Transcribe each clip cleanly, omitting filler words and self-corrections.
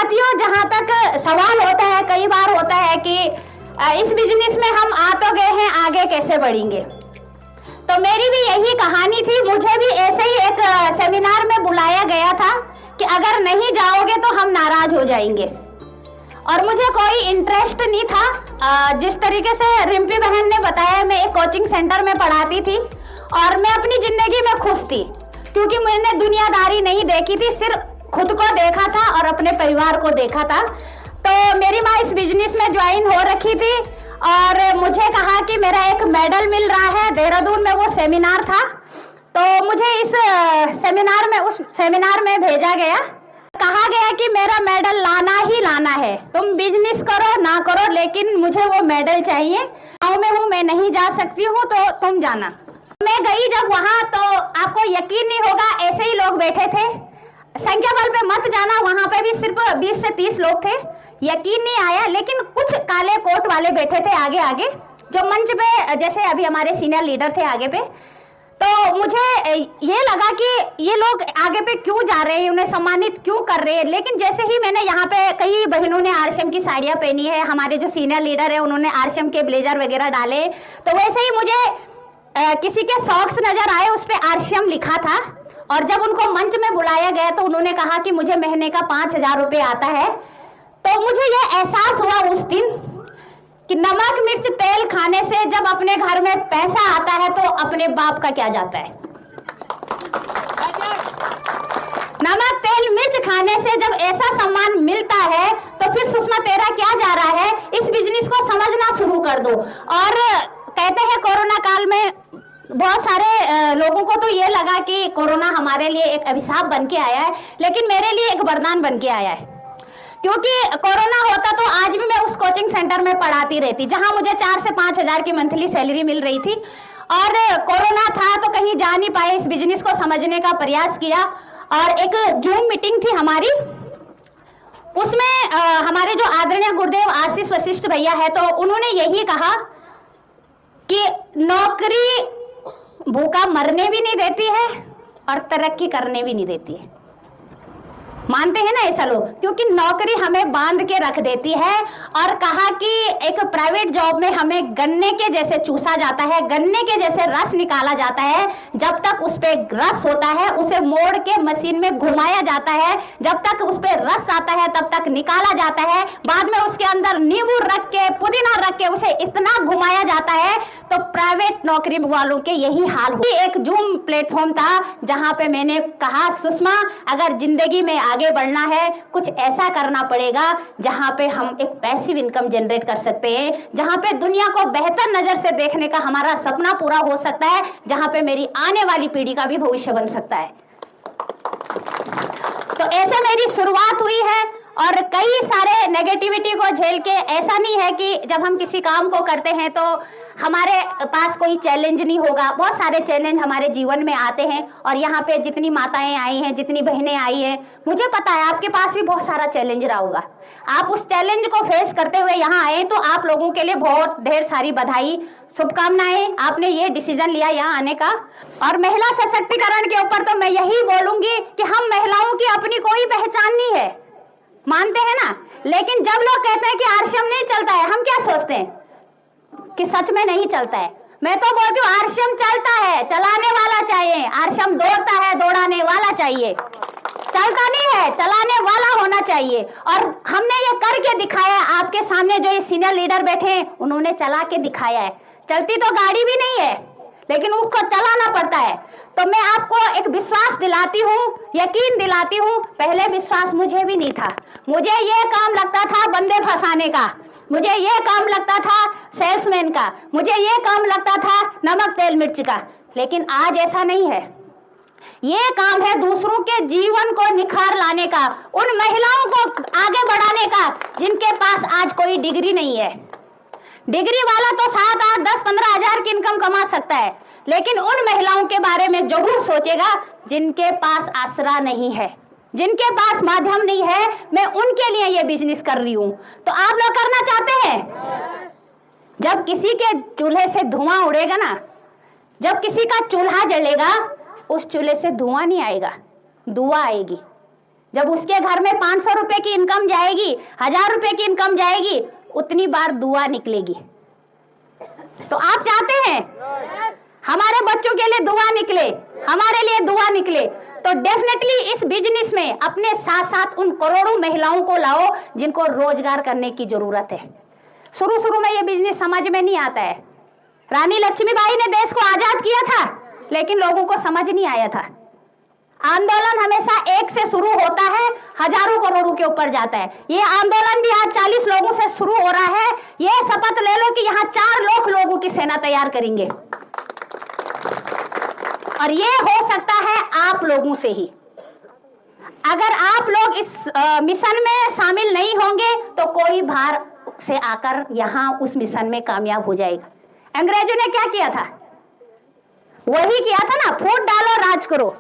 साथियों, जहाँ तक सवाल होता है, कई बार होता है कि इस बिजनेस में हम आ तो गए हैं, आगे कैसे बढ़ेंगे। तो मेरी भी यही कहानी थी। मुझे भी ऐसे ही एक सेमिनार में बुलाया गया था कि अगर नहीं जाओगे तो हम नाराज हो जाएंगे, और मुझे कोई इंटरेस्ट नहीं था। जिस तरीके से रिम्पी बहन ने बताया, मैं एक कोचिंग सेंटर में पढ़ाती थी और मैं अपनी जिंदगी में खुश थी, क्योंकि मैंने दुनियादारी नहीं देखी थी, सिर्फ खुद को देखा था और अपने परिवार को देखा था। तो मेरी माँ इस बिजनेस में ज्वाइन हो रखी थी और मुझे कहा कि मेरा एक मेडल मिल रहा है। देहरादून में वो सेमिनार था, तो मुझे इस उस सेमिनार में भेजा गया। कहा गया कि मेरा मेडल लाना ही लाना है, तुम बिजनेस करो ना करो, लेकिन मुझे वो मेडल चाहिए। गाँव में हूँ, मैं नहीं जा सकती हूँ, तो तुम जाना। मैं गई जब वहाँ, तो आपको यकीन नहीं होगा, ऐसे ही लोग बैठे थे। संख्या बल पे मत जाना, वहाँ पे भी सिर्फ 20 से 30 लोग थे। यकीन नहीं आया, लेकिन कुछ काले कोट वाले बैठे थे आगे आगे, जो मंच पे, जैसे अभी हमारे सीनियर लीडर थे आगे पे। तो मुझे ये लगा कि ये लोग आगे पे क्यों जा रहे हैं, उन्हें सम्मानित क्यों कर रहे हैं। लेकिन जैसे ही मैंने यहाँ पे, कई बहनों ने आरएसएम की साड़ियाँ पहनी है, हमारे जो सीनियर लीडर है उन्होंने आरएसएम के ब्लेजर वगैरह डाले, तो वैसे ही मुझे किसी के सॉक्स नजर आए, उस पर आरएसएम लिखा था। और जब उनको मंच में बुलाया गया तो उन्होंने कहा कि मुझे महीने का 5,000 रुपये आता है। तो मुझे यह एहसास हुआ उस दिन कि नमक मिर्च तेल खाने से जब अपने घर में पैसा आता है तो अपने बाप का क्या जाता है। नमक तेल मिर्च खाने से जब ऐसा सम्मान मिलता है तो फिर सुषमा तेरा क्या जा रहा है। इस बिजनेस को समझना शुरू कर दो। और कहते हैं कोरोना काल में बहुत सारे लोगों को तो ये लगा कि कोरोना हमारे लिए एक अभिशाप बन के आया है, लेकिन मेरे लिए एक वरदान बन के आया है। क्योंकि कोरोना होता तो आज भी मैं उस कोचिंग सेंटर में पढ़ाती रहती, जहां मुझे 4 से 5,000 की मंथली सैलरी मिल रही थी। और कोरोना था तो कहीं जा नहीं पाए, इस बिजनेस को समझने का प्रयास किया। और एक जूम मीटिंग थी हमारी, उसमें हमारे जो आदरणीय गुरुदेव आशीष वशिष्ठ भैया है, तो उन्होंने यही कहा कि नौकरी भूखा मरने भी नहीं देती है और तरक्की करने भी नहीं देती है। मानते हैं ना ऐसा लोग, क्योंकि नौकरी हमें बांध के रख देती है। और कहा कि एक प्राइवेट जॉब में हमें गन्ने के जैसे चूसा जाता है, गन्ने के जैसे रस निकाला जाता है। जब तक उस पे रस होता है उसे मोड़ के मशीन में घुमाया जाता है, जब तक उस पे रस आता है तब तक निकाला जाता है। बाद में उसके अंदर नींबू रख के, पुदीना रख के उसे इतना घुमाया जाता है। तो प्राइवेट नौकरी वालों के यही हाल हो। एक जूम प्लेटफॉर्म था जहां पे मैंने कहा, सुषमा अगर जिंदगी में आगे बढ़ना है, कुछ ऐसा करना पड़ेगा जहां पे हम एक पैसिव इनकम जनरेट कर सकते हैं, जहां पे दुनिया को बेहतर नजर से देखने का हमारा सपना पूरा हो सकता है, जहां पे मेरी आने वाली पीढ़ी का भी भविष्य बन सकता है। तो ऐसे मेरी शुरुआत हुई है। और कई सारे नेगेटिविटी को झेल के, ऐसा नहीं है कि जब हम किसी काम को करते हैं तो हमारे पास कोई चैलेंज नहीं होगा। बहुत सारे चैलेंज हमारे जीवन में आते हैं। और यहाँ पे जितनी माताएं आई हैं, जितनी बहनें आई हैं, मुझे पता है आपके पास भी बहुत सारा चैलेंज रहा होगा। आप उस चैलेंज को फेस करते हुए यहाँ आए, तो आप लोगों के लिए बहुत ढेर सारी बधाई, शुभकामनाएं। आपने ये डिसीजन लिया यहाँ आने का। और महिला सशक्तिकरण के ऊपर तो मैं यही बोलूंगी कि हम महिलाओं की अपनी कोई पहचान नहीं है, मानते हैं ना। लेकिन जब लोग कहते हैं कि आरएसएम नहीं चलता है, हम क्या सोचते हैं कि सच में नहीं चलता है। मैं तो बोलती हूँ आरएसएम चलता है, चलाने वाला चाहिए। आरएसएम दौड़ता है, दौड़ाने वाला चाहिए। चलता नहीं है, चलाने वाला होना चाहिए। और हमने ये करके दिखाया। आपके सामने जो ये सीनियर लीडर बैठे हैं, उन्होंने चला के दिखाया है। चलती तो गाड़ी भी नहीं है, लेकिन उसको चलाना पड़ता है। तो मैं आपको एक विश्वास दिलाती हूँ, यकीन दिलाती हूँ। पहले विश्वास मुझे भी नहीं था। मुझे ये काम लगता था बंदे फंसाने का, मुझे ये काम लगता था सेल्समैन का, मुझे ये काम लगता था नमक तेल मिर्च का। लेकिन आज ऐसा नहीं है। ये काम है दूसरों के जीवन को निखार लाने का, उन महिलाओं को आगे बढ़ाने का जिनके पास आज कोई डिग्री नहीं है। डिग्री वाला तो 7, 8, 10, 15 हजार की इनकम कमा सकता है, लेकिन उन महिलाओं के बारे में जरूर सोचेगा जिनके पास आसरा नहीं है, जिनके पास माध्यम नहीं है। मैं उनके लिए ये बिजनेस कर रही हूँ। तो आप लोग करना चाहते हैं? जब किसी के चूल्हे से धुआं उड़ेगा ना, जब किसी का चूल्हा जलेगा, उस चूल्हे से धुआं नहीं आएगा, दुआ आएगी। जब उसके घर में 500 रुपए की इनकम जाएगी, 1000 रुपए की इनकम जाएगी, उतनी बार दुआ निकलेगी। तो आप चाहते हैं हमारे बच्चों के लिए दुआ निकले, हमारे लिए दुआ निकले, तो डेफिनेटली इस बिजनेस में अपने साथ साथ उन करोड़ों महिलाओं को लाओ जिनको रोजगार करने की जरूरत है। शुरू शुरू में ये बिजनेस समझ में नहीं आता है। रानी लक्ष्मीबाई ने देश को आजाद किया था, लेकिन लोगों को समझ नहीं आया था। आंदोलन हमेशा एक से शुरू होता है, हजारों करोड़ों के ऊपर जाता है। ये आंदोलन भी आज 40 लोगों से शुरू हो रहा है। ये शपथ ले लो कि यहाँ 4 लाख लोगों की सेना तैयार करेंगे, और ये हो सकता है आप लोगों से ही। अगर आप लोग इस मिशन में शामिल नहीं होंगे तो कोई बाहर से आकर यहाँ उस मिशन में कामयाब हो जाएगा। अंग्रेजों ने क्या किया था? वही किया था ना, फूट डालो राज करो।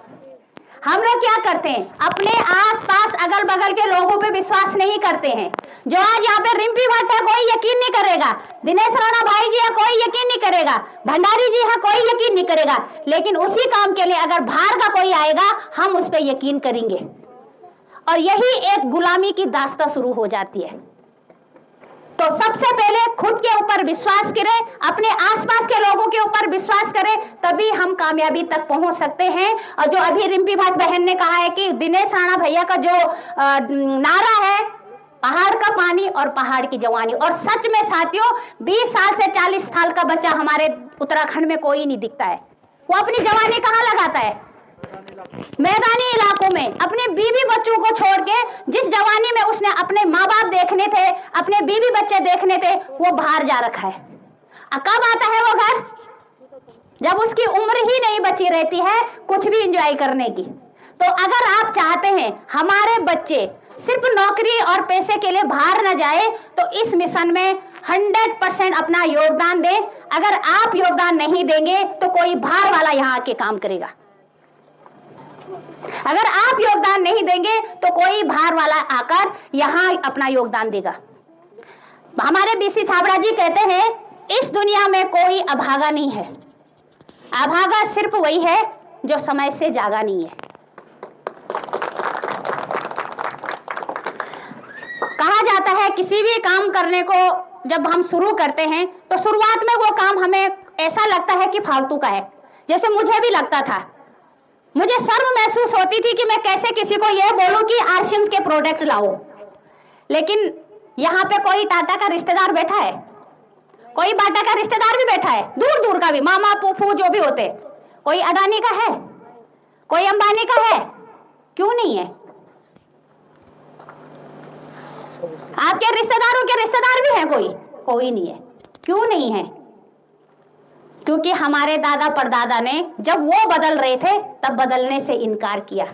हम लोग क्या करते हैं? अपने आसपास अगल बगल के लोगों पे विश्वास नहीं करते हैं। जो आज यहाँ पे रिम्पी भट्ट है, कोई यकीन नहीं करेगा। दिनेश राणा भाई जी है, कोई यकीन नहीं करेगा। भंडारी जी है, कोई यकीन नहीं करेगा। लेकिन उसी काम के लिए अगर बाहर का कोई आएगा, हम उस पर यकीन करेंगे, और यही एक गुलामी की दास्तां शुरू हो जाती है। तो सबसे पहले खुद के ऊपर विश्वास करें, अपने आसपास के लोगों के ऊपर विश्वास करें, तभी हम कामयाबी तक पहुंच सकते हैं। और जो अभी रिम्पी भट्ट बहन ने कहा है कि दिनेश राणा भैया का जो नारा है, पहाड़ का पानी और पहाड़ की जवानी, और सच में साथियों 20 साल से 40 साल का बच्चा हमारे उत्तराखंड में कोई नहीं दिखता है। वो अपनी जवानी कहाँ लगाता है? मैदानी इलाकों में अपने बीवी बच्चों को छोड़ के। जिस जवानी में उसने अपने माँ बाप देखने थे, अपने बीवी बच्चे देखने थे, वो बाहर जा रखा है। कब आता है वो घर? जब उसकी उम्र ही नहीं बची रहती है कुछ भी एंजॉय करने की। तो अगर आप चाहते हैं हमारे बच्चे सिर्फ नौकरी और पैसे के लिए बाहर न जाए, तो इस मिशन में 100% अपना योगदान दें। अगर आप योगदान नहीं देंगे तो कोई बाहर वाला यहाँ आके काम करेगा। अगर आप योगदान नहीं देंगे तो कोई बाहर वाला आकर यहां अपना योगदान देगा। हमारे बीसी छाबड़ा जी कहते हैं, इस दुनिया में कोई अभागा नहीं है। अभागा सिर्फ वही है जो समय से जागा नहीं है। कहा जाता है किसी भी काम करने को जब हम शुरू करते हैं तो शुरुआत में वो काम हमें ऐसा लगता है कि फालतू का है। जैसे मुझे भी लगता था, मुझे शर्म महसूस होती थी कि मैं कैसे किसी को यह बोलूं कि आर्शियन के प्रोडक्ट लाओ। लेकिन यहाँ पे कोई टाटा का रिश्तेदार बैठा है, कोई बाटा का रिश्तेदार भी बैठा है, दूर दूर का भी, मामा फूफू जो भी होते। कोई अडानी का है, कोई अंबानी का है, क्यों नहीं है? आपके रिश्तेदारों के रिश्तेदार भी हैं, कोई नहीं है। क्यों नहीं है? क्योंकि हमारे दादा परदादा ने जब वो बदल रहे थे तब बदलने से इनकार किया।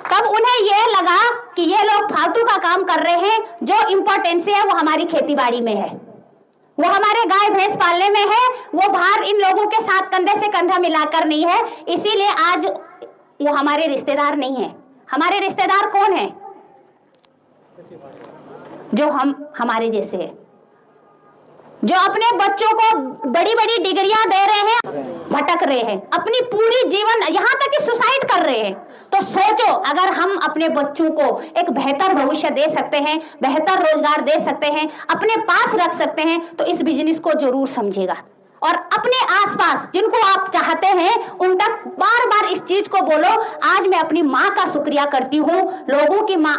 तब उन्हें यह लगा कि ये लोग फालतू का काम कर रहे हैं, जो इंपॉर्टेंस है वो हमारी खेतीबाड़ी में है, वो हमारे गाय भैंस पालने में है, वो बाहर इन लोगों के साथ कंधे से कंधा मिलाकर नहीं है। इसीलिए आज वो हमारे रिश्तेदार नहीं है। हमारे रिश्तेदार कौन है? जो हमारे जैसे है, जो अपने बच्चों को बड़ी बड़ी डिग्रियां दे रहे हैं, भटक रहे हैं, अपनी पूरी जीवन यहाँ तक कि सुसाइड कर रहे हैं। तो सोचो, अगर हम अपने बच्चों को एक बेहतर भविष्य दे सकते हैं, बेहतर रोजगार दे सकते हैं, अपने पास रख सकते हैं, तो इस बिजनेस को जरूर समझेगा। और अपने आसपास जिनको आप चाहते हैं उन तक बार बार इस चीज को बोलो। आज मैं अपनी माँ का शुक्रिया करती हूँ, लोगों की माँ